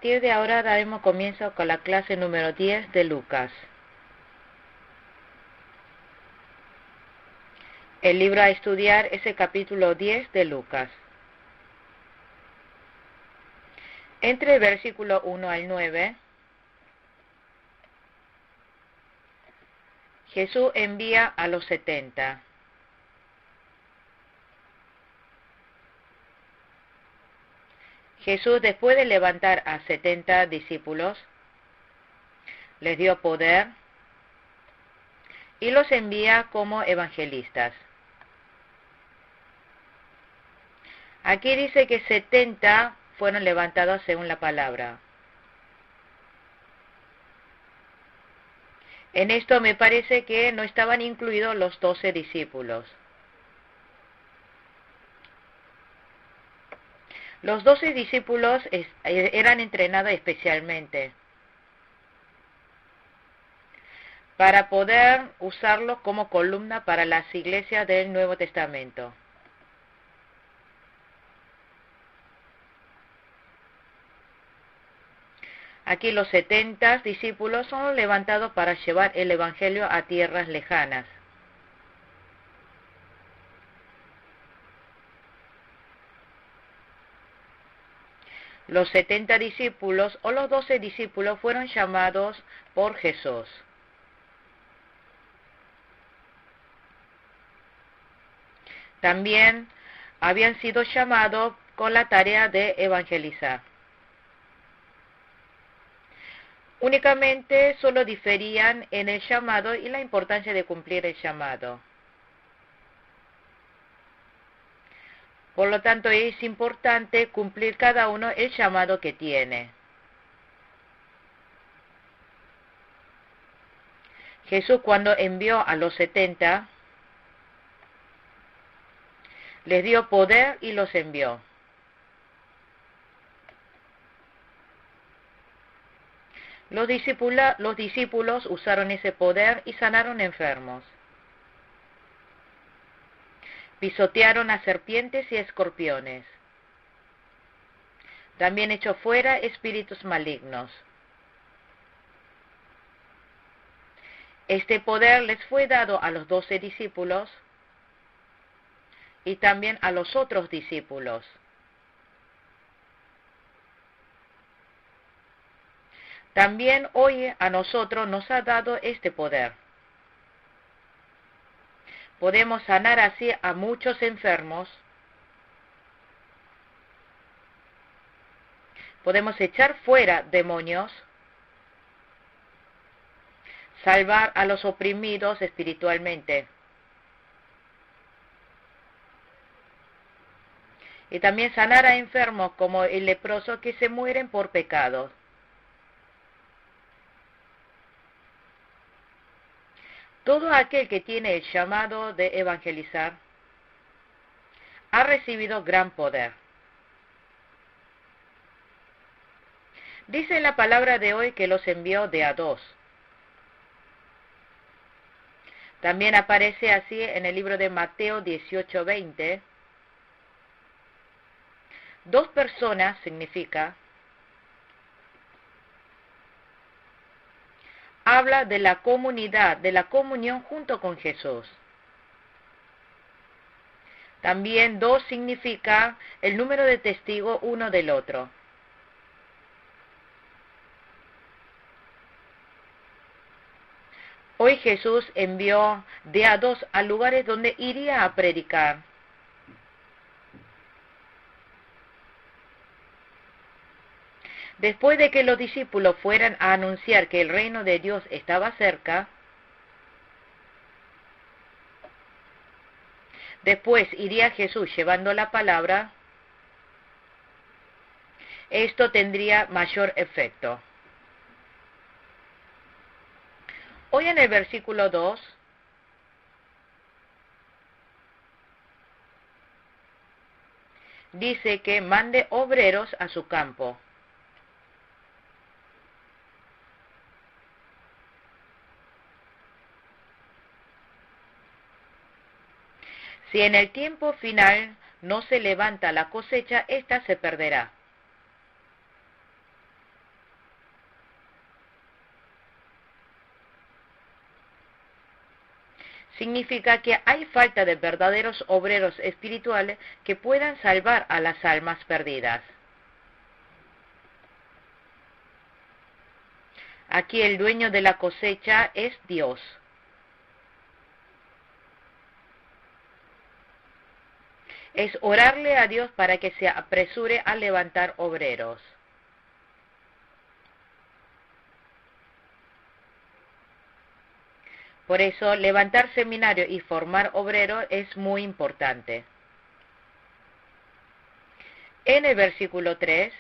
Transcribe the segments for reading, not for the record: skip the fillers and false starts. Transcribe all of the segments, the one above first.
partir de ahora daremos comienzo con la clase número 10 de Lucas. El libro a estudiar es el capítulo 10 de Lucas. Entre el versículo 1 al 9, Jesús envía a los 70. Jesús, después de levantar a 70 discípulos, les dio poder y los envía como evangelistas. Aquí dice que 70 fueron levantados según la palabra. En esto me parece que no estaban incluidos los 12 discípulos. Los 12 discípulos eran entrenados especialmente para poder usarlos como columna para las iglesias del Nuevo Testamento. Aquí los 70 discípulos son levantados para llevar el Evangelio a tierras lejanas. Los 70 discípulos o los 12 discípulos fueron llamados por Jesús. También habían sido llamados con la tarea de evangelizar. Únicamente solo diferían en el llamado y la importancia de cumplir el llamado. Por lo tanto, es importante cumplir cada uno el llamado que tiene. Jesús, cuando envió a los 70, les dio poder y los envió. Los discípulos usaron ese poder y sanaron enfermos. Pisotearon a serpientes y escorpiones. También echó fuera espíritus malignos. Este poder les fue dado a los 12 discípulos y también a los otros discípulos. También hoy a nosotros nos ha dado este poder. Podemos sanar así a muchos enfermos. Podemos echar fuera demonios. Salvar a los oprimidos espiritualmente. Y también sanar a enfermos como el leproso que se mueren por pecados. Todo aquel que tiene el llamado de evangelizar ha recibido gran poder. Dice en la palabra de hoy que los envió de a dos. También aparece así en el libro de Mateo 18:20. Dos personas significa, habla de la comunidad, de la comunión junto con Jesús. También dos significa el número de testigos uno del otro. Hoy Jesús envió de a dos a lugares donde iría a predicar. Después de que los discípulos fueran a anunciar que el reino de Dios estaba cerca, después iría Jesús llevando la palabra, esto tendría mayor efecto. Hoy en el versículo 2, dice que mande obreros a su campo. Si en el tiempo final no se levanta la cosecha, ésta se perderá. significa que hay falta de verdaderos obreros espirituales que puedan salvar a las almas perdidas. Aquí el dueño de la cosecha es Dios. Es orarle a Dios para que se apresure a levantar obreros. Por eso, levantar seminario y formar obreros es muy importante. En el versículo 3,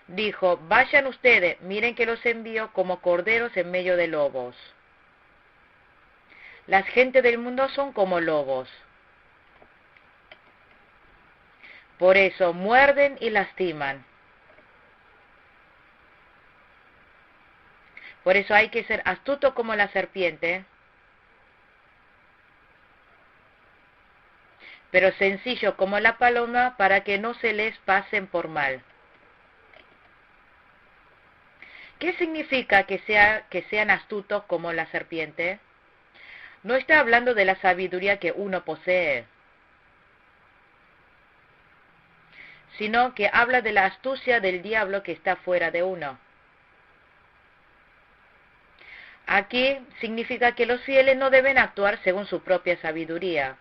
dijo, vayan ustedes, miren que los envío como corderos en medio de lobos. Las gentes del mundo son como lobos. Por eso muerden y lastiman. Por eso hay que ser astuto como la serpiente, pero sencillo como la paloma para que no se les pasen por mal. ¿Qué significa que sean astutos como la serpiente? No está hablando de la sabiduría que uno posee, sino que habla de la astucia del diablo que está fuera de uno. Aquí significa que los fieles no deben actuar según su propia sabiduría,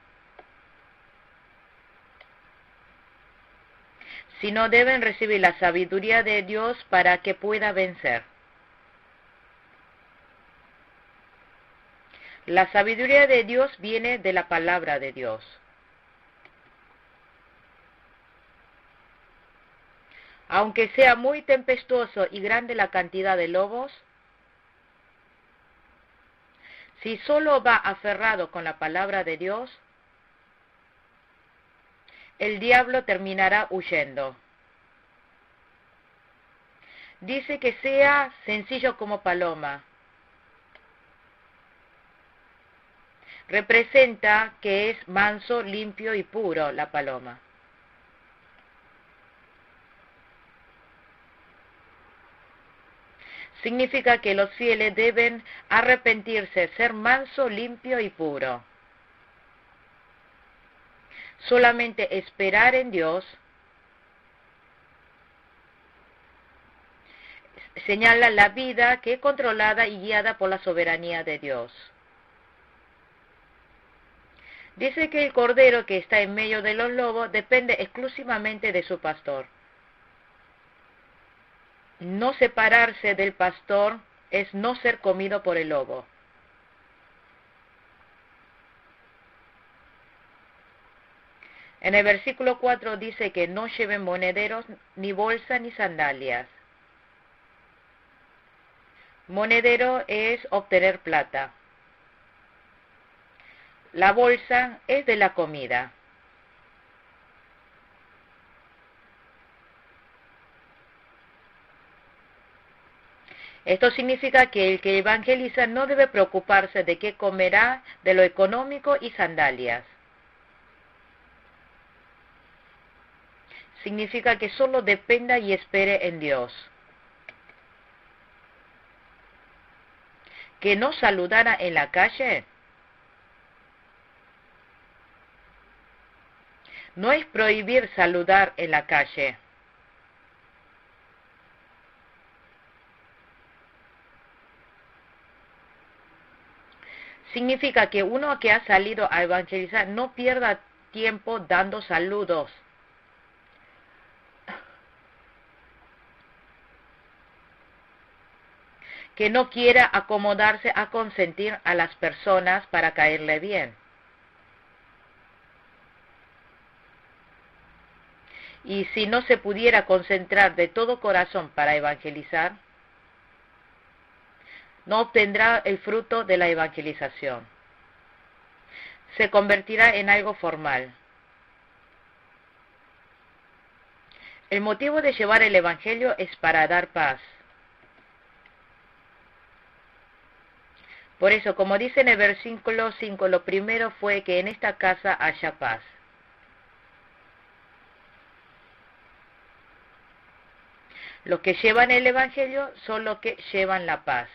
sino deben recibir la sabiduría de Dios para que pueda vencer. La sabiduría de Dios viene de la palabra de Dios. Aunque sea muy tempestuoso y grande la cantidad de lobos, si solo va aferrado con la palabra de Dios, el diablo terminará huyendo. Dice que sea sencillo como paloma. Representa que es manso, limpio y puro la paloma. Significa que los fieles deben arrepentirse, ser manso, limpio y puro. Solamente esperar en Dios señala la vida que es controlada y guiada por la soberanía de Dios. Dice que el cordero que está en medio de los lobos depende exclusivamente de su pastor. No separarse del pastor es no ser comido por el lobo. En el versículo 4 dice que no lleven monederos, ni bolsa, ni sandalias. Monedero es obtener plata. La bolsa es de la comida. Esto significa que el que evangeliza no debe preocuparse de qué comerá, de lo económico y sandalias. Significa que solo dependa y espere en Dios. Que no saludara en la calle no es prohibir saludar en la calle. Significa que uno que ha salido a evangelizar no pierda tiempo dando saludos. Que no quiera acomodarse a consentir a las personas para caerle bien. Y si no se pudiera concentrar de todo corazón para evangelizar, no obtendrá el fruto de la evangelización. Se convertirá en algo formal. El motivo de llevar el evangelio es para dar paz. Por eso, como dice en el versículo 5, lo primero fue que en esta casa haya paz. Los que llevan el evangelio son los que llevan la paz.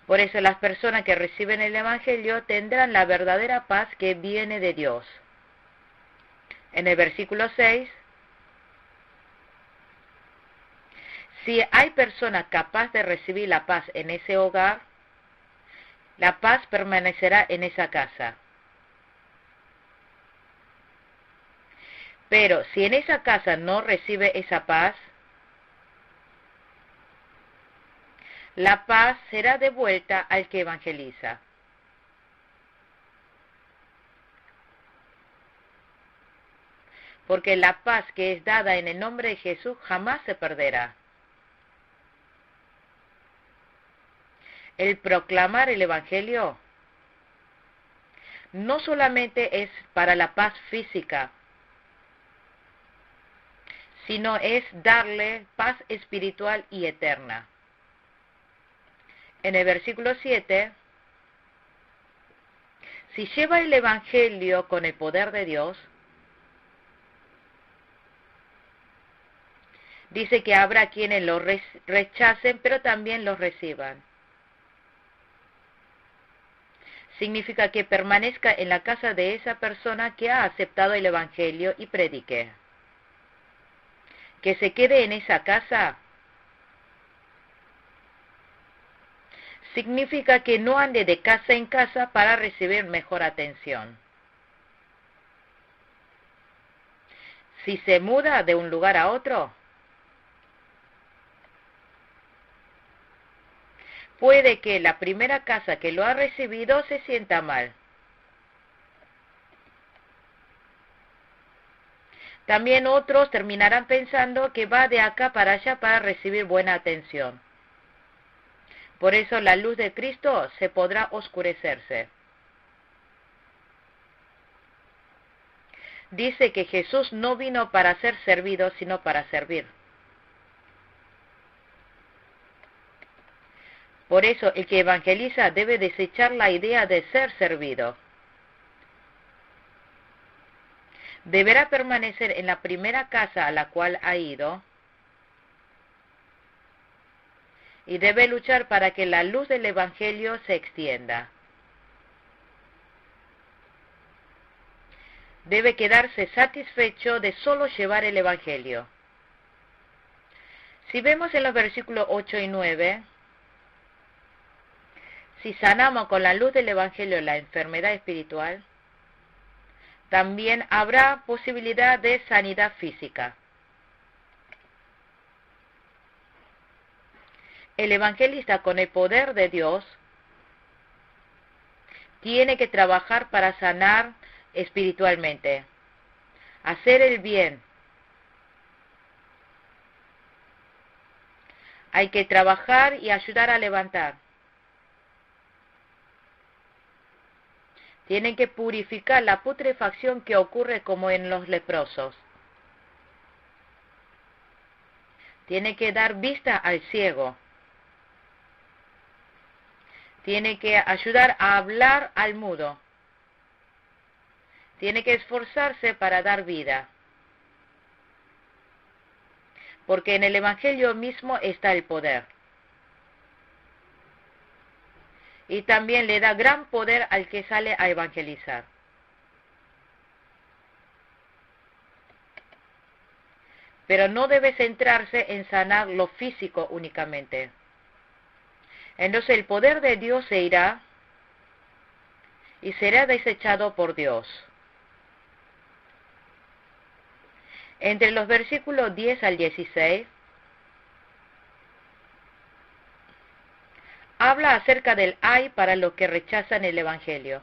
Por eso las personas que reciben el Evangelio tendrán la verdadera paz que viene de Dios. En el versículo 6, si hay persona capaz de recibir la paz en ese hogar, la paz permanecerá en esa casa. Pero si en esa casa no recibe esa paz, la paz será devuelta al que evangeliza. Porque la paz que es dada en el nombre de Jesús jamás se perderá. El proclamar el Evangelio no solamente es para la paz física, sino es darle paz espiritual y eterna. En el versículo 7, si lleva el Evangelio con el poder de Dios, dice que habrá quienes lo rechacen, pero también lo reciban. Significa que permanezca en la casa de esa persona que ha aceptado el Evangelio y predique. Que se quede en esa casa significa que no ande de casa en casa para recibir mejor atención. Si se muda de un lugar a otro, puede que la primera casa que lo ha recibido se sienta mal. También otros terminarán pensando que va de acá para allá para recibir buena atención. Por eso la luz de Cristo se podrá oscurecerse. Dice que Jesús no vino para ser servido, sino para servir. Por eso el que evangeliza debe desechar la idea de ser servido. Deberá permanecer en la primera casa a la cual ha ido y debe luchar para que la luz del Evangelio se extienda. Debe quedarse satisfecho de solo llevar el Evangelio. Si vemos en los versículos 8 y 9, si sanamos con la luz del Evangelio la enfermedad espiritual, también habrá posibilidad de sanidad física. El evangelista con el poder de Dios tiene que trabajar para sanar espiritualmente, hacer el bien. Hay que trabajar y ayudar a levantar. Tienen que purificar la putrefacción que ocurre como en los leprosos. Tiene que dar vista al ciego. Tiene que ayudar a hablar al mudo. Tiene que esforzarse para dar vida. Porque en el Evangelio mismo está el poder. Y también le da gran poder al que sale a evangelizar. Pero no debe centrarse en sanar lo físico únicamente. Entonces el poder de Dios se irá y será desechado por Dios. Entre los versículos 10 al 16, habla acerca del ay para los que rechazan el Evangelio.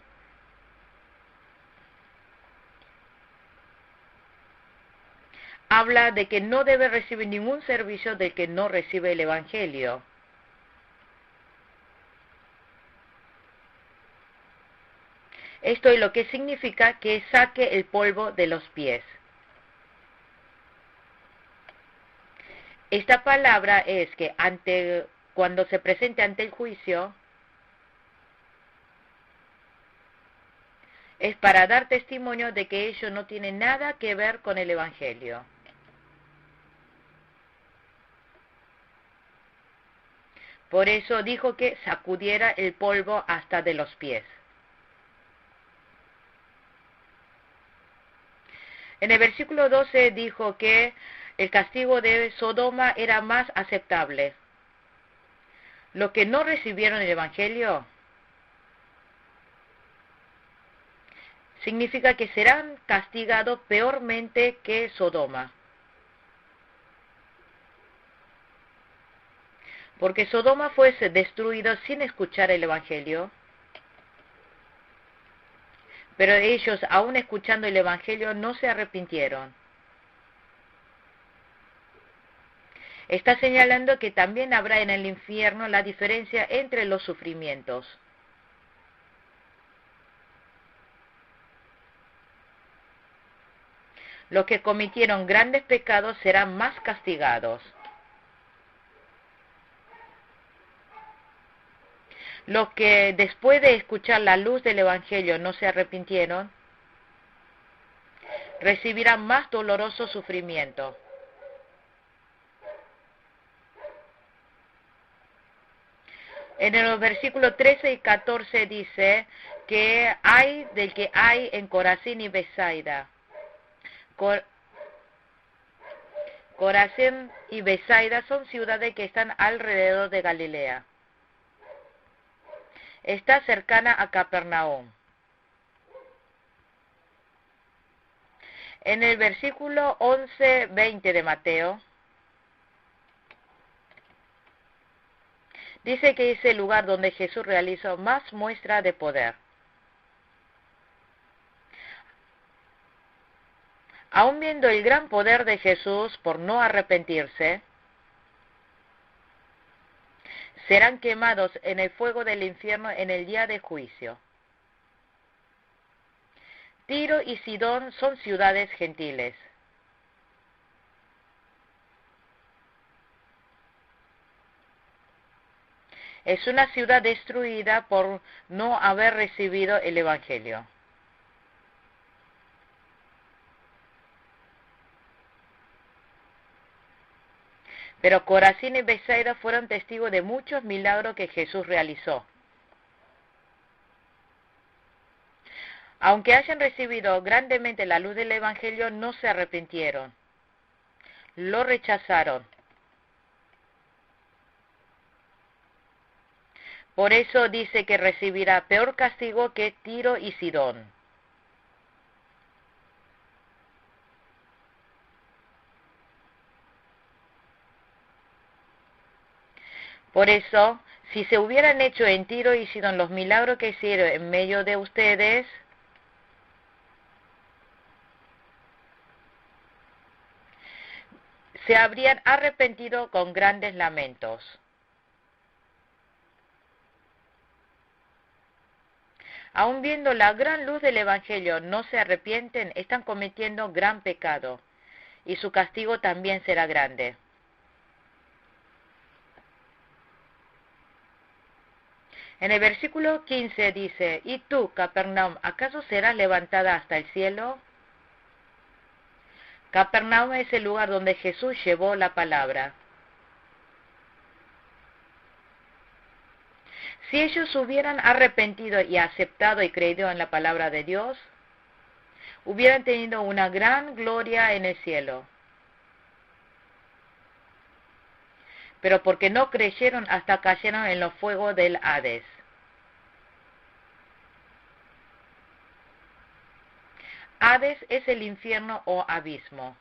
Habla de que no debe recibir ningún servicio del que no recibe el Evangelio. Esto es lo que significa que saque el polvo de los pies. Esta palabra es que cuando se presente ante el juicio, es para dar testimonio de que ello no tiene nada que ver con el Evangelio. Por eso dijo que sacudiera el polvo hasta de los pies. En el versículo 12 dijo que el castigo de Sodoma era más aceptable. Los que no recibieron el Evangelio significa que serán castigados peormente que Sodoma. Porque Sodoma fue destruido sin escuchar el Evangelio, pero ellos, aún escuchando el Evangelio, no se arrepintieron. Está señalando que también habrá en el infierno la diferencia entre los sufrimientos. Los que cometieron grandes pecados serán más castigados. Los que después de escuchar la luz del Evangelio no se arrepintieron, recibirán más doloroso sufrimiento. En los versículos 13 y 14 dice que hay del que hay en Corazín y Betsaida. Corazín y Betsaida son ciudades que están alrededor de Galilea. Está cercana a Capernaum. En el versículo 11-20 de Mateo, dice que es el lugar donde Jesús realizó más muestra de poder. Aún viendo el gran poder de Jesús por no arrepentirse, serán quemados en el fuego del infierno en el día de juicio. Tiro y Sidón son ciudades gentiles. Es una ciudad destruida por no haber recibido el Evangelio. Pero Corazín y Betsaida fueron testigos de muchos milagros que Jesús realizó. Aunque hayan recibido grandemente la luz del Evangelio, no se arrepintieron. Lo rechazaron. Por eso dice que recibirá peor castigo que Tiro y Sidón. Por eso, si se hubieran hecho en Tiro y Sidón los milagros que hicieron en medio de ustedes, se habrían arrepentido con grandes lamentos. Aun viendo la gran luz del Evangelio, no se arrepienten, están cometiendo gran pecado, y su castigo también será grande. En el versículo 15 dice, ¿y tú, Capernaum, acaso serás levantada hasta el cielo? Capernaum es el lugar donde Jesús llevó la palabra. Si ellos hubieran arrepentido y aceptado y creído en la palabra de Dios, hubieran tenido una gran gloria en el cielo. Pero porque no creyeron, hasta cayeron en los fuegos del Hades. Hades es el infierno o abismo.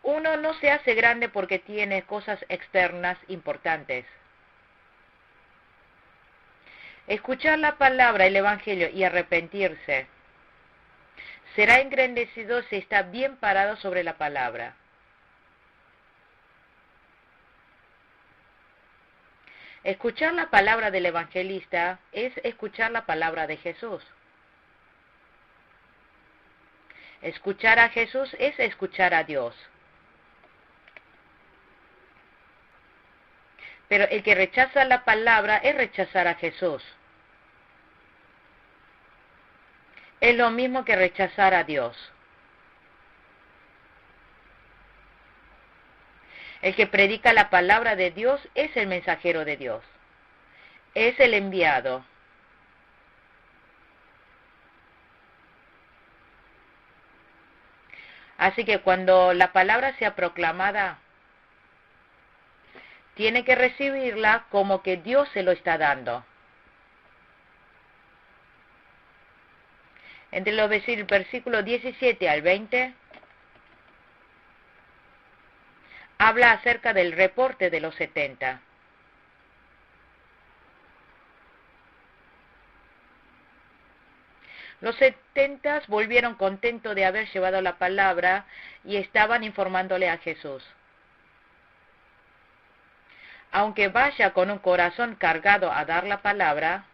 Uno no se hace grande porque tiene cosas externas importantes. Escuchar la palabra, el Evangelio y arrepentirse. Será engrandecido si está bien parado sobre la palabra. Escuchar la palabra del evangelista es escuchar la palabra de Jesús. Escuchar a Jesús es escuchar a Dios. Pero el que rechaza la palabra es rechazar a Jesús. Es lo mismo que rechazar a Dios. El que predica la palabra de Dios es el mensajero de Dios, es el enviado. Así que cuando la palabra sea proclamada, tiene que recibirla como que Dios se lo está dando. Entre los versículos 17 al 20, habla acerca del reporte de los 70. Los 70 volvieron contentos de haber llevado la palabra y estaban informándole a Jesús. Aunque vaya con un corazón cargado a dar la palabra,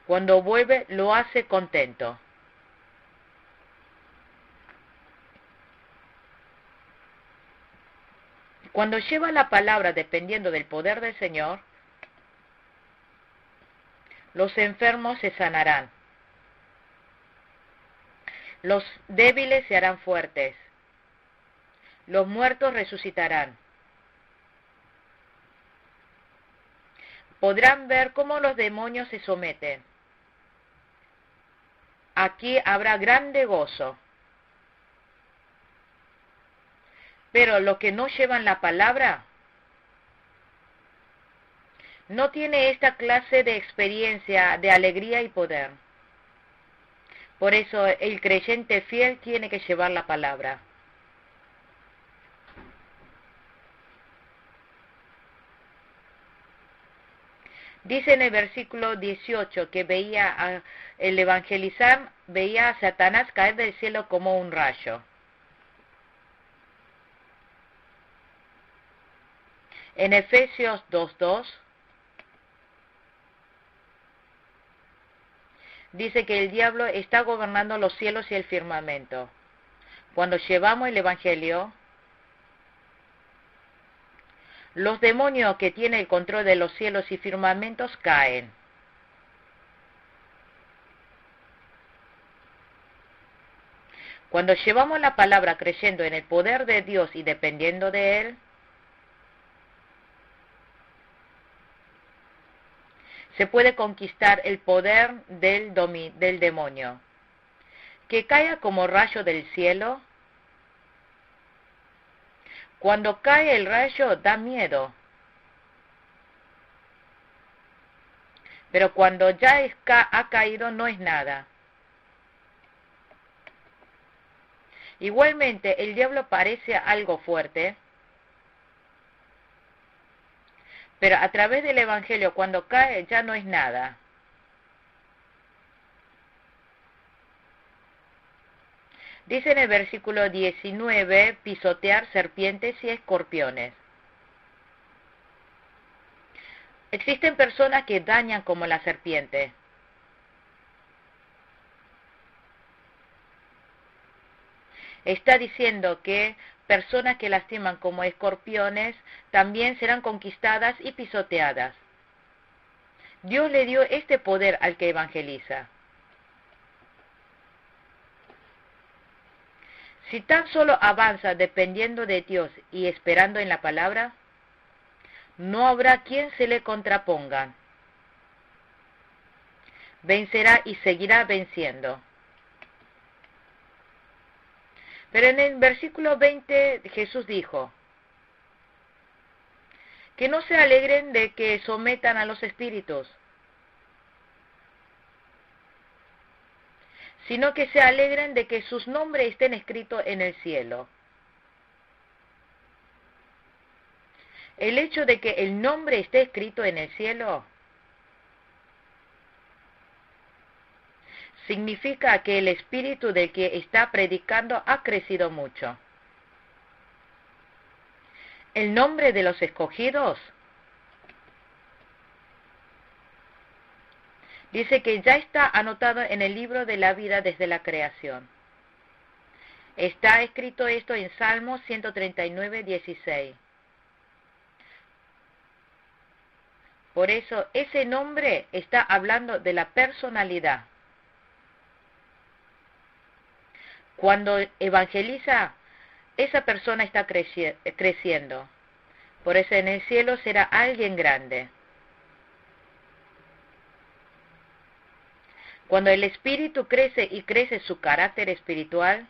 cuando vuelve lo hace contento. Cuando lleva la palabra dependiendo del poder del Señor, los enfermos se sanarán, los débiles se harán fuertes, los muertos resucitarán. Podrán ver cómo los demonios se someten. Aquí habrá grande gozo. Pero los que no llevan la palabra no tiene esta clase de experiencia de alegría y poder. Por eso el creyente fiel tiene que llevar la palabra. Dice en el versículo 18 que el evangelizar, veía a Satanás caer del cielo como un rayo. En Efesios 2:2 dice que el diablo está gobernando los cielos y el firmamento. Cuando llevamos el evangelio, los demonios que tienen el control de los cielos y firmamentos caen. Cuando llevamos la palabra creyendo en el poder de Dios y dependiendo de Él, se puede conquistar el poder del demonio, que caiga como rayo del cielo. Cuando cae el rayo da miedo, pero cuando ya ha caído no es nada. Igualmente el diablo parece algo fuerte, pero a través del evangelio cuando cae ya no es nada. Dice en el versículo 19, pisotear serpientes y escorpiones. Existen personas que dañan como la serpiente. Está diciendo que personas que lastiman como escorpiones también serán conquistadas y pisoteadas. Dios le dio este poder al que evangeliza. Si tan solo avanza dependiendo de Dios y esperando en la palabra, no habrá quien se le contraponga. Vencerá y seguirá venciendo. Pero en el versículo 20 Jesús dijo, que no se alegren de que sometan a los espíritus, sino que se alegren de que sus nombres estén escritos en el cielo. El hecho de que el nombre esté escrito en el cielo significa que el espíritu del que está predicando ha crecido mucho. El nombre de los escogidos dice que ya está anotado en el libro de la vida desde la creación. Está escrito esto en Salmos 139:16. Por eso ese nombre está hablando de la personalidad. Cuando evangeliza, esa persona está creciendo. Por eso en el cielo será alguien grande. Cuando el espíritu crece y crece su carácter espiritual,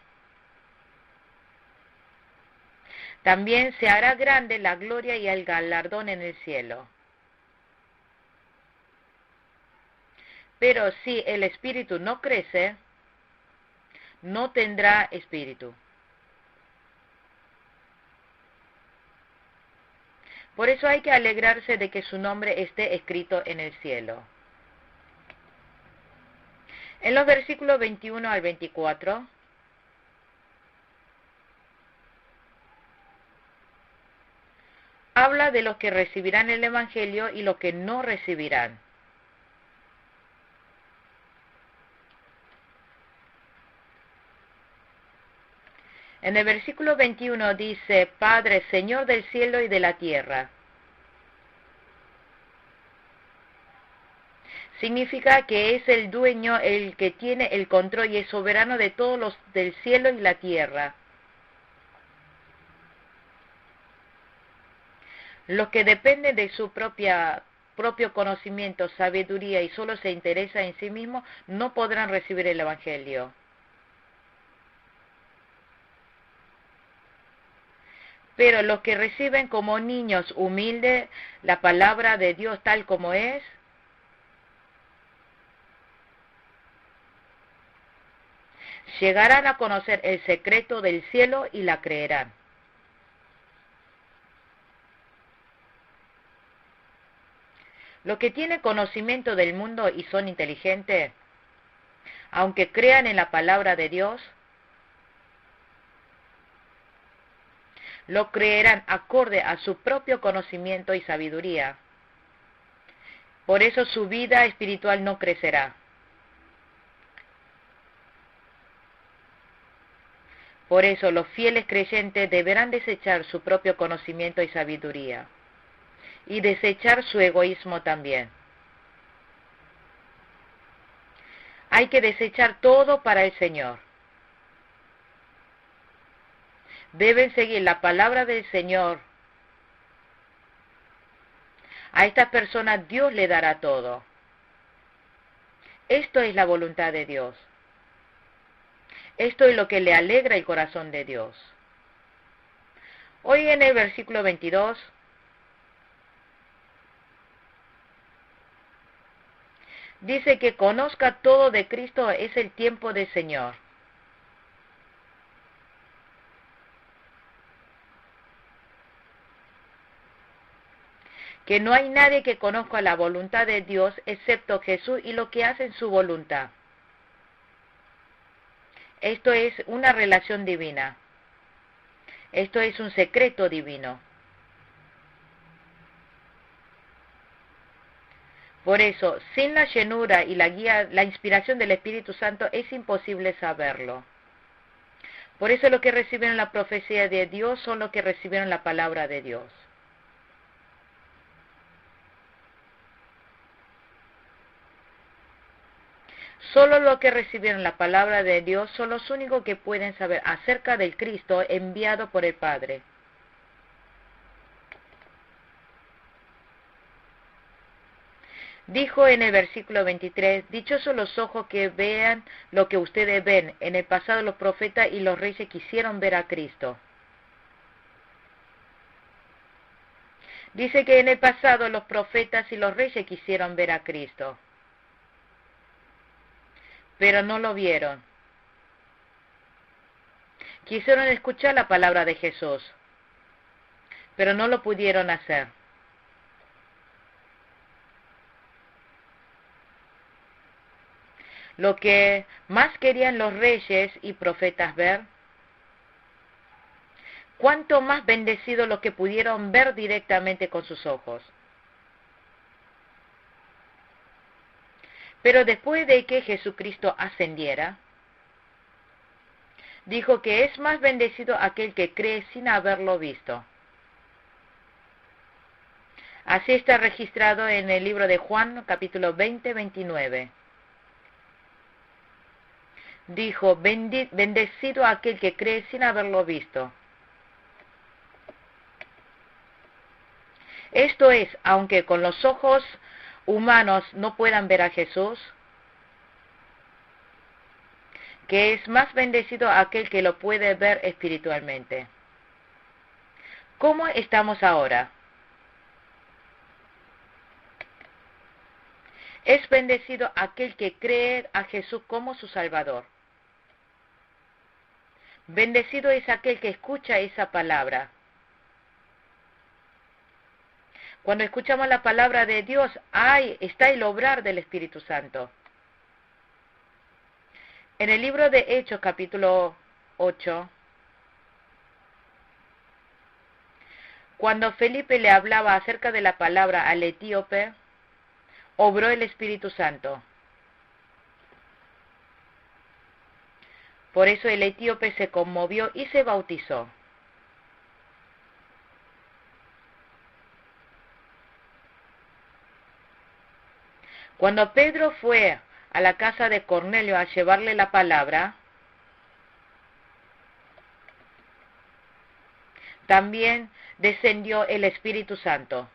también se hará grande la gloria y el galardón en el cielo. Pero si el espíritu no crece, no tendrá espíritu. Por eso hay que alegrarse de que su nombre esté escrito en el cielo. En los versículos 21 al 24, habla de los que recibirán el Evangelio y los que no recibirán. En el versículo 21 dice, Padre, Señor del cielo y de la tierra. Significa que es el dueño, el que tiene el control y es soberano de todos los del cielo y la tierra. Los que dependen de su propio conocimiento, sabiduría y solo se interesa en sí mismo, no podrán recibir el Evangelio. Pero los que reciben como niños humildes la palabra de Dios tal como es, llegarán a conocer el secreto del cielo y la creerán. Los que tienen conocimiento del mundo y son inteligentes, aunque crean en la palabra de Dios, lo creerán acorde a su propio conocimiento y sabiduría. Por eso su vida espiritual no crecerá. Por eso los fieles creyentes deberán desechar su propio conocimiento y sabiduría, y desechar su egoísmo también. Hay que desechar todo para el Señor. Deben seguir la palabra del Señor. A estas personas Dios le dará todo. Esto es la voluntad de Dios. Esto es lo que le alegra el corazón de Dios. Hoy en el versículo 22, dice que conozca todo de Cristo es el tiempo del Señor. Que no hay nadie que conozca la voluntad de Dios excepto Jesús y lo que hace en su voluntad. Esto es una relación divina. Esto es un secreto divino. Por eso, sin la llenura y la guía, la inspiración del Espíritu Santo es imposible saberlo. Por eso los que recibieron la profecía de Dios son los que recibieron la palabra de Dios. Solo los que recibieron la palabra de Dios son los únicos que pueden saber acerca del Cristo enviado por el Padre. Dijo en el versículo 23, dichosos los ojos que vean lo que ustedes ven. En el pasado los profetas y los reyes quisieron ver a Cristo. Dice que en el pasado los profetas y los reyes quisieron ver a Cristo, pero no lo vieron. Quisieron escuchar la palabra de Jesús, pero no lo pudieron hacer. Lo que más querían los reyes y profetas ver, cuánto más bendecidos los que pudieron ver directamente con sus ojos. Pero después de que Jesucristo ascendiera, dijo que es más bendecido aquel que cree sin haberlo visto. Así está registrado en el libro de Juan, capítulo 20, 29. Dijo, bendecido aquel que cree sin haberlo visto. Esto es, aunque con los ojos humanos no puedan ver a Jesús, que es más bendecido aquel que lo puede ver espiritualmente. ¿Cómo estamos ahora? Es bendecido aquel que cree a Jesús como su Salvador. Bendecido es aquel que escucha esa palabra. Cuando escuchamos la palabra de Dios, está el obrar del Espíritu Santo. En el libro de Hechos, capítulo 8, cuando Felipe le hablaba acerca de la palabra al etíope, obró el Espíritu Santo. Por eso el etíope se conmovió y se bautizó. Cuando Pedro fue a la casa de Cornelio a llevarle la palabra, también descendió el Espíritu Santo.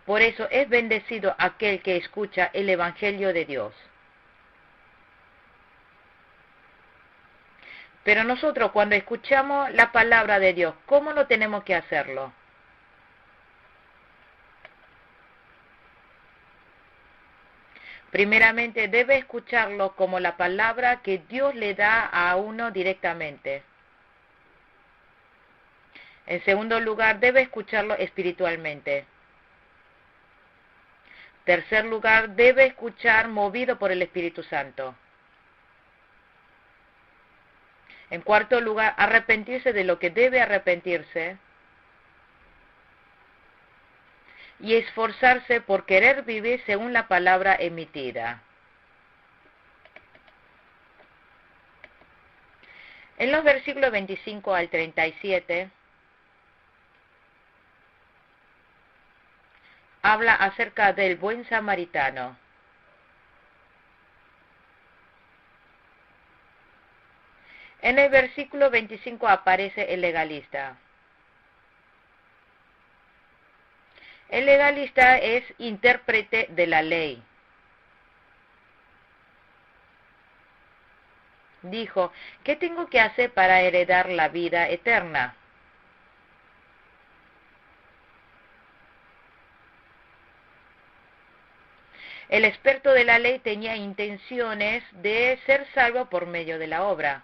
Por eso es bendecido aquel que escucha el Evangelio de Dios. Pero nosotros cuando escuchamos la palabra de Dios, ¿cómo lo tenemos que hacerlo? Primeramente debe escucharlo como la palabra que Dios le da a uno directamente. En segundo lugar, debe escucharlo espiritualmente. Tercer lugar, debe escuchar movido por el Espíritu Santo. En cuarto lugar, arrepentirse de lo que debe arrepentirse y esforzarse por querer vivir según la palabra emitida. En los versículos 25 al 37, habla acerca del buen samaritano. En el versículo 25 aparece el legalista. El legalista es intérprete de la ley. Dijo, ¿qué tengo que hacer para heredar la vida eterna? El experto de la ley tenía intenciones de ser salvo por medio de la obra.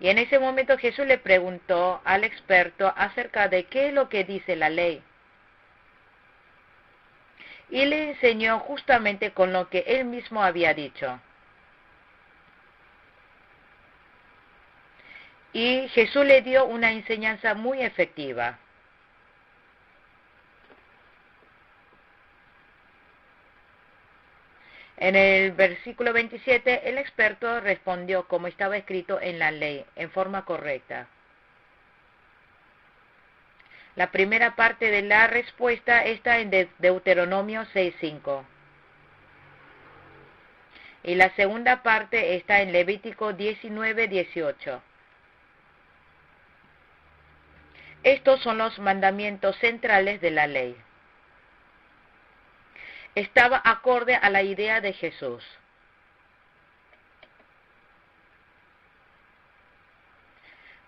Y en ese momento Jesús le preguntó al experto acerca de qué es lo que dice la ley. Y le enseñó justamente con lo que él mismo había dicho. Y Jesús le dio una enseñanza muy efectiva. En el versículo 27, el experto respondió como estaba escrito en la ley, en forma correcta. La primera parte de la respuesta está en Deuteronomio 6:5. Y la segunda parte está en Levítico 19:18. Estos son los mandamientos centrales de la ley. Estaba acorde a la idea de Jesús.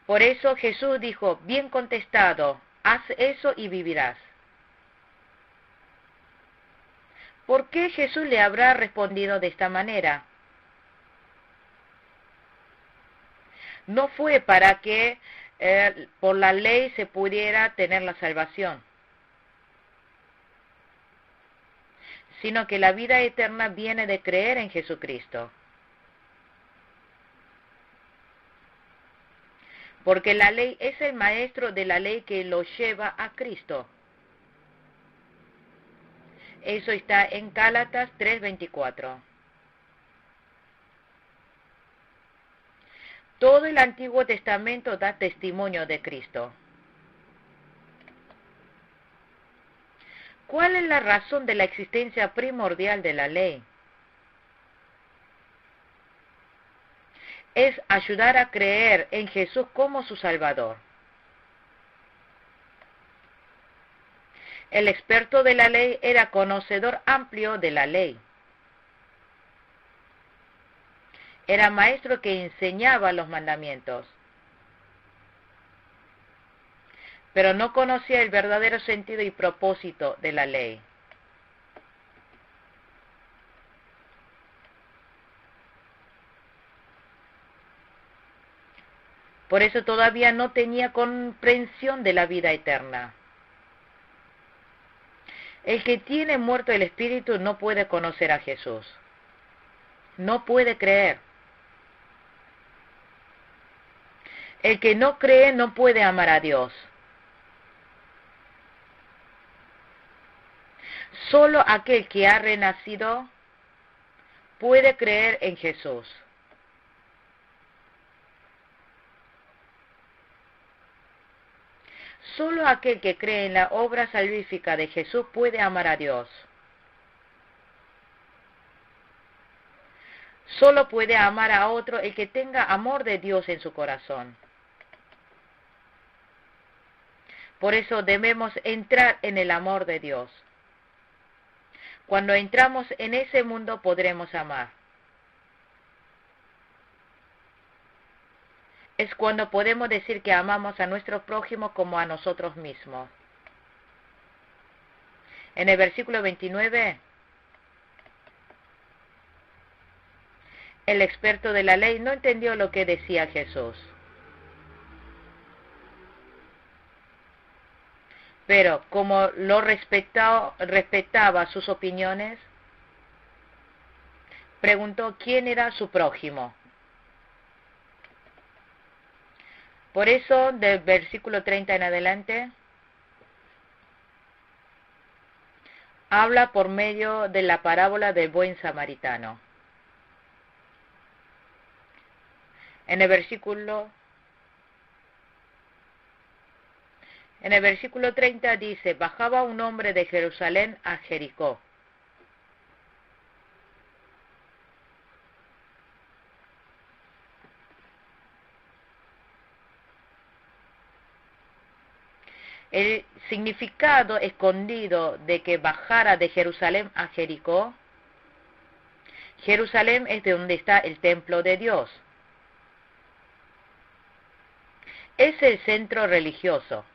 Por eso Jesús dijo, bien contestado, haz eso y vivirás. ¿Por qué Jesús le habrá respondido de esta manera? No fue para que por la ley se pudiera tener la salvación, sino que la vida eterna viene de creer en Jesucristo. Porque la ley es el maestro de la ley que lo lleva a Cristo. Eso está en Gálatas 3:24. Todo el Antiguo Testamento da testimonio de Cristo. ¿Cuál es la razón de la existencia primordial de la ley? es ayudar a creer en Jesús como su Salvador. El experto de la ley era conocedor amplio de la ley. Era maestro que enseñaba los mandamientos, pero no conocía el verdadero sentido y propósito de la ley. Por eso todavía no tenía comprensión de la vida eterna. El que tiene muerto el espíritu no puede conocer a Jesús. No puede creer. El que no cree no puede amar a Dios. Solo aquel que ha renacido puede creer en Jesús. Solo aquel que cree en la obra salvífica de Jesús puede amar a Dios. Solo puede amar a otro el que tenga amor de Dios en su corazón. Por eso debemos entrar en el amor de Dios. Cuando entramos en ese mundo podremos amar. Es cuando podemos decir que amamos a nuestro prójimo como a nosotros mismos. En el versículo 29, el experto de la ley no entendió lo que decía Jesús. Pero como lo respetaba sus opiniones, preguntó quién era su prójimo. Por eso, del versículo 30 en adelante, habla por medio de la parábola del buen samaritano. En el versículo 30 dice, bajaba un hombre de Jerusalén a Jericó. El significado escondido de que bajara de Jerusalén a Jericó, Jerusalén es de donde está el templo de Dios. Es el centro religioso.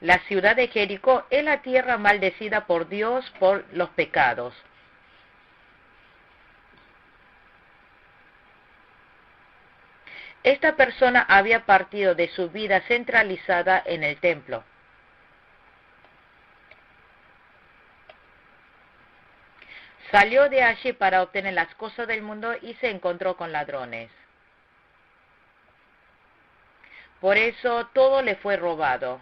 La ciudad de Jericó es la tierra maldecida por Dios por los pecados. Esta persona había partido de su vida centralizada en el templo. Salió de allí para obtener las cosas del mundo y se encontró con ladrones. Por eso todo le fue robado.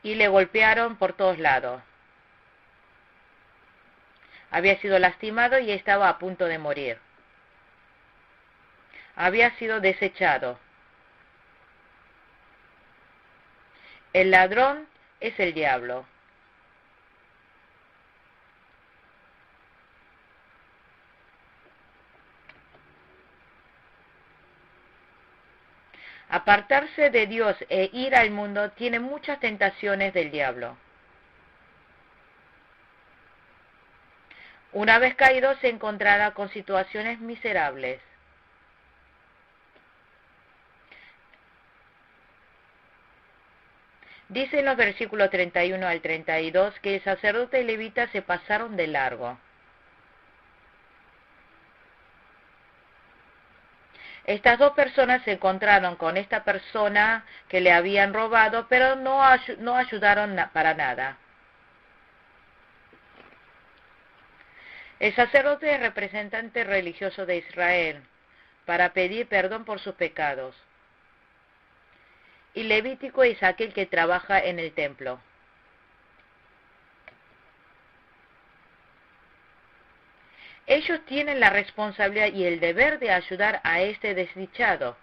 Y le golpearon por todos lados. Había sido lastimado y estaba a punto de morir. Había sido desechado. El ladrón es el diablo. Apartarse de Dios e ir al mundo tiene muchas tentaciones del diablo. Una vez caído se encontrará con situaciones miserables. Dice en los versículos 31 al 32 que el sacerdote y levita se pasaron de largo. Estas dos personas se encontraron con esta persona que le habían robado, pero no ayudaron para nada. El sacerdote es representante religioso de Israel para pedir perdón por sus pecados. Y Levítico es aquel que trabaja en el templo. Ellos tienen la responsabilidad y el deber de ayudar a este desdichado.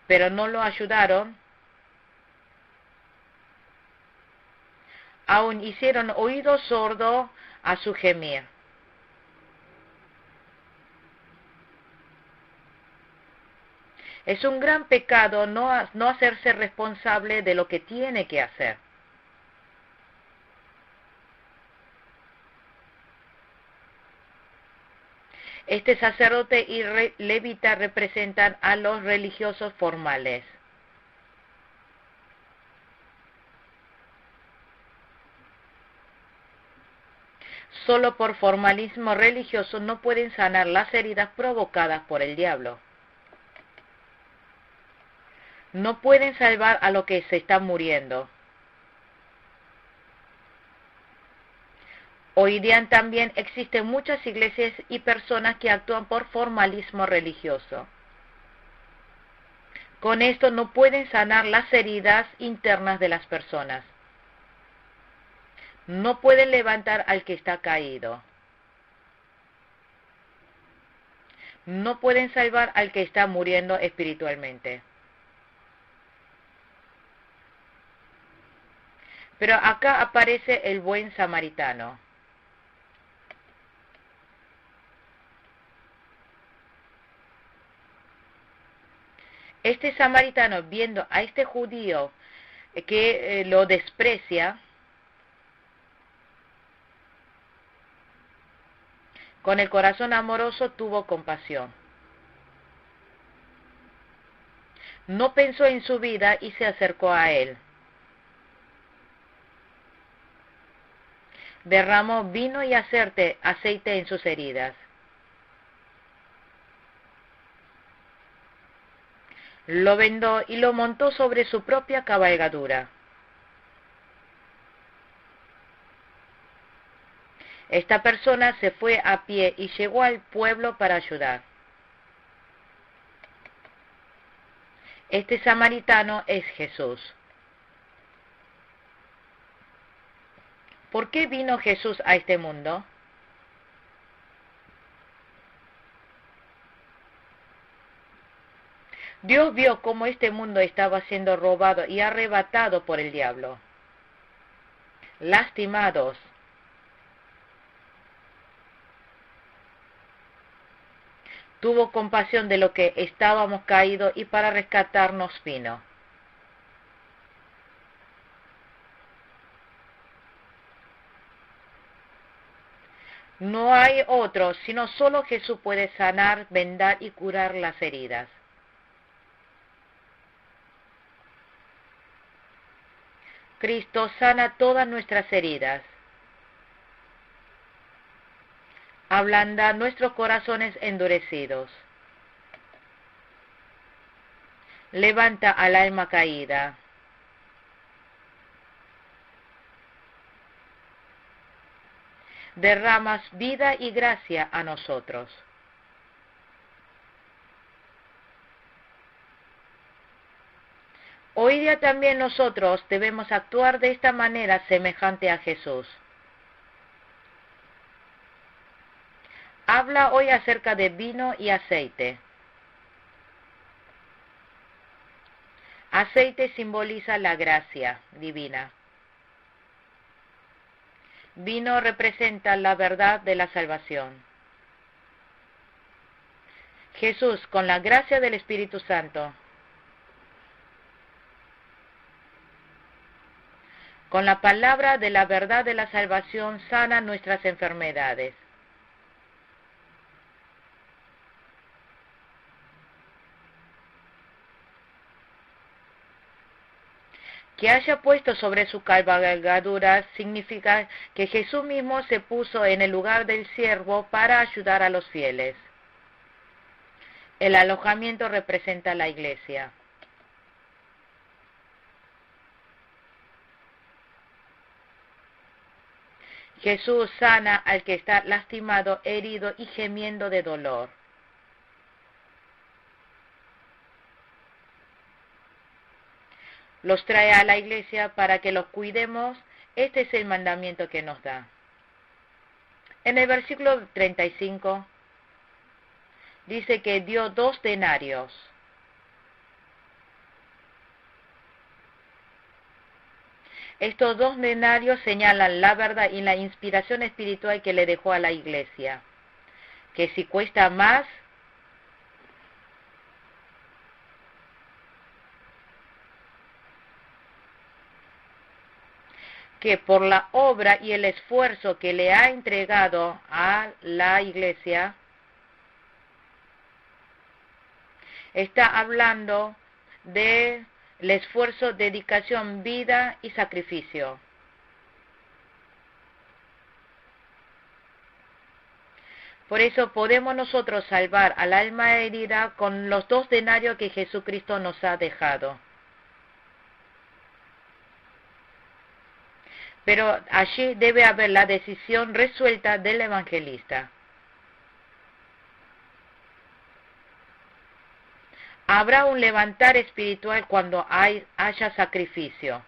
pero no lo ayudaron, aún hicieron oído sordo a su gemir. Es un gran pecado no hacerse responsable de lo que tiene que hacer. Este sacerdote y levita representan a los religiosos formales. Solo por formalismo religioso no pueden sanar las heridas provocadas por el diablo. No pueden salvar a lo que se está muriendo. Hoy día también existen muchas iglesias y personas que actúan por formalismo religioso. Con esto no pueden sanar las heridas internas de las personas. No pueden levantar al que está caído. No pueden salvar al que está muriendo espiritualmente. Pero acá aparece el buen samaritano. Este samaritano, viendo a este judío que lo desprecia, con el corazón amoroso tuvo compasión. No pensó en su vida y se acercó a él. Derramó vino y aceite en sus heridas. Lo vendó y lo montó sobre su propia cabalgadura. Esta persona se fue a pie y llegó al pueblo para ayudar. Este samaritano es Jesús. ¿Por qué vino Jesús a este mundo? Dios vio cómo este mundo estaba siendo robado y arrebatado por el diablo. Lastimados. Tuvo compasión de lo que estábamos caídos y para rescatarnos vino. No hay otro, sino solo Jesús puede sanar, vendar y curar las heridas. Cristo sana todas nuestras heridas. Ablanda nuestros corazones endurecidos. Levanta al alma caída. Derramas vida y gracia a nosotros. Hoy día también nosotros debemos actuar de esta manera semejante a Jesús. Habla hoy acerca de vino y aceite. Aceite simboliza la gracia divina. Vino representa la verdad de la salvación. Jesús, con la gracia del Espíritu Santo, con la palabra de la verdad de la salvación, sana nuestras enfermedades. Que haya puesto sobre su cabalgadura significa que Jesús mismo se puso en el lugar del siervo para ayudar a los fieles. El alojamiento representa la iglesia. Jesús sana al que está lastimado, herido y gemiendo de dolor. Los trae a la iglesia para que los cuidemos. Este es el mandamiento que nos da. En el versículo 35 dice que dio 2 denarios. Estos 2 denarios señalan la verdad y la inspiración espiritual que le dejó a la iglesia, que si cuesta más, que por la obra y el esfuerzo que le ha entregado a la iglesia, está hablando del esfuerzo, dedicación, vida y sacrificio. Por eso podemos nosotros salvar al alma herida con los 2 denarios que Jesucristo nos ha dejado. Pero allí debe haber la decisión resuelta del evangelista. Habrá un levantar espiritual cuando haya sacrificio.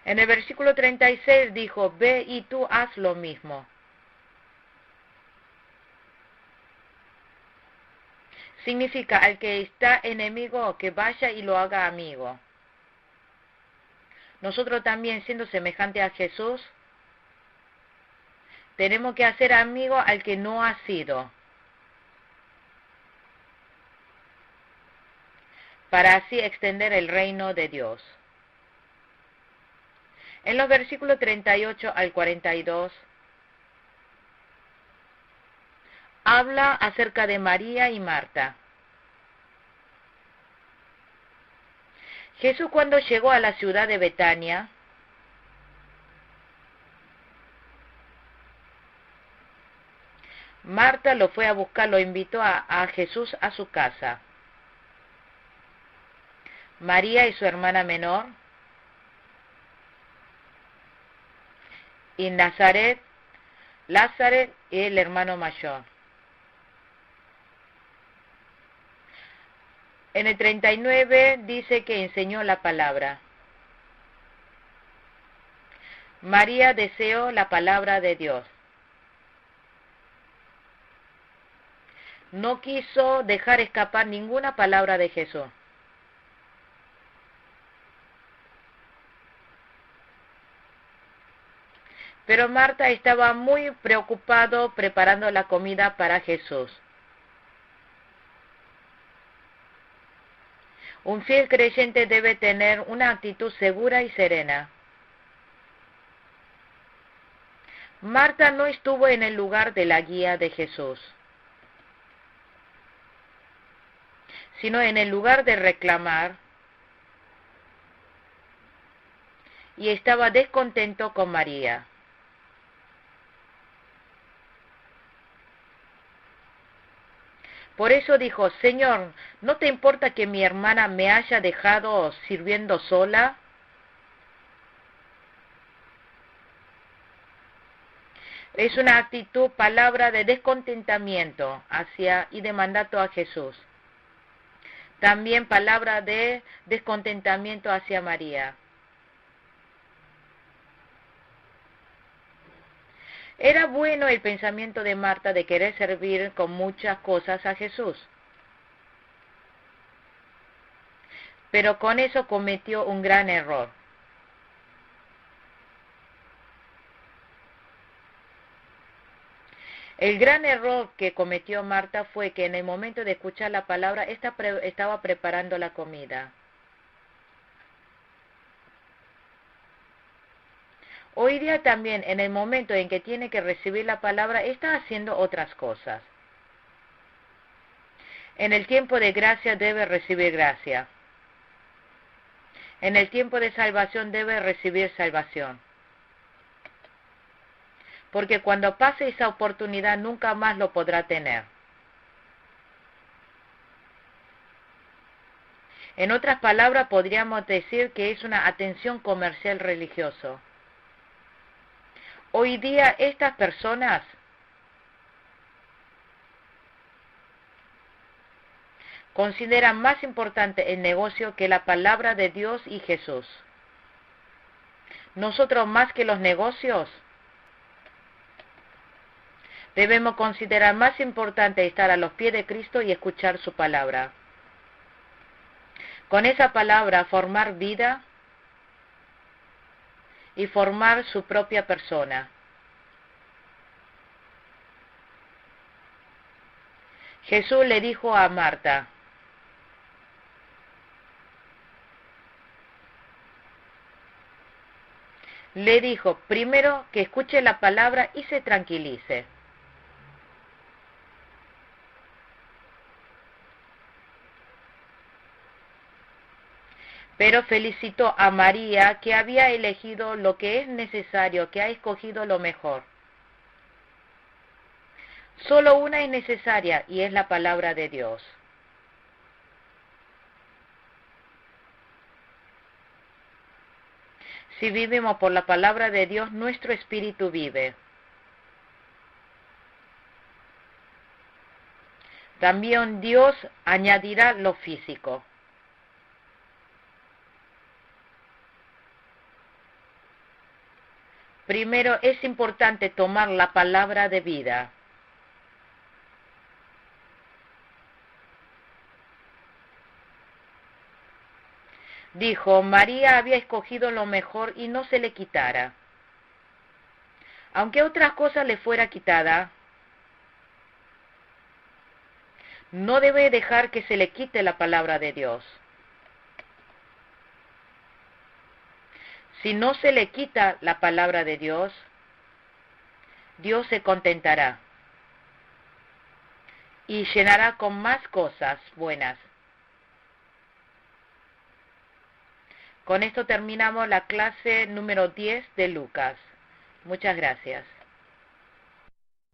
En el versículo 36 dijo, ve y tú haz lo mismo. Significa al que está enemigo que vaya y lo haga amigo. Nosotros también, siendo semejante a Jesús, tenemos que hacer amigo al que no ha sido, para así extender el reino de Dios. En los versículos 38 al 42, habla acerca de María y Marta. Jesús, cuando llegó a la ciudad de Betania, Marta lo fue a buscar, lo invitó a Jesús a su casa. María y su hermana menor, y Nazaret, Lázaro y el hermano mayor. En el 39 dice que enseñó la palabra. María deseó la palabra de Dios. No quiso dejar escapar ninguna palabra de Jesús. Pero Marta estaba muy preocupado preparando la comida para Jesús. Un fiel creyente debe tener una actitud segura y serena. Marta no estuvo en el lugar de la guía de Jesús, sino en el lugar de reclamar, y estaba descontento con María. Por eso dijo, Señor, ¿no te importa que mi hermana me haya dejado sirviendo sola? Es una actitud, palabra de descontentamiento hacia y de mandato a Jesús. También palabra de descontentamiento hacia María. Era bueno el pensamiento de Marta de querer servir con muchas cosas a Jesús. Pero con eso cometió un gran error. El gran error que cometió Marta fue que en el momento de escuchar la palabra, estaba preparando la comida. Hoy día también, en el momento en que tiene que recibir la palabra, está haciendo otras cosas. En el tiempo de gracia debe recibir gracia. En el tiempo de salvación debe recibir salvación. Porque cuando pase esa oportunidad nunca más lo podrá tener. En otras palabras, podríamos decir que es una atención comercial religioso. Hoy día estas personas consideran más importante el negocio que la palabra de Dios y Jesús. Nosotros, más que los negocios, debemos considerar más importante estar a los pies de Cristo y escuchar su palabra. con esa palabra formar vida y formar su propia persona. Jesús le dijo a Marta, le dijo primero que escuche la palabra y se tranquilice. Pero felicitó a María que había elegido lo que es necesario, que ha escogido lo mejor. Solo una es necesaria y es la palabra de Dios. Si vivimos por la palabra de Dios, nuestro espíritu vive. También Dios añadirá lo físico. Primero es importante tomar la palabra de vida. Dijo, María había escogido lo mejor y no se le quitara. Aunque otras cosas le fuera quitada, no debe dejar que se le quite la palabra de Dios. Si no se le quita la palabra de Dios, Dios se contentará y llenará con más cosas buenas. Con esto terminamos la clase número 10 de Lucas. Muchas gracias.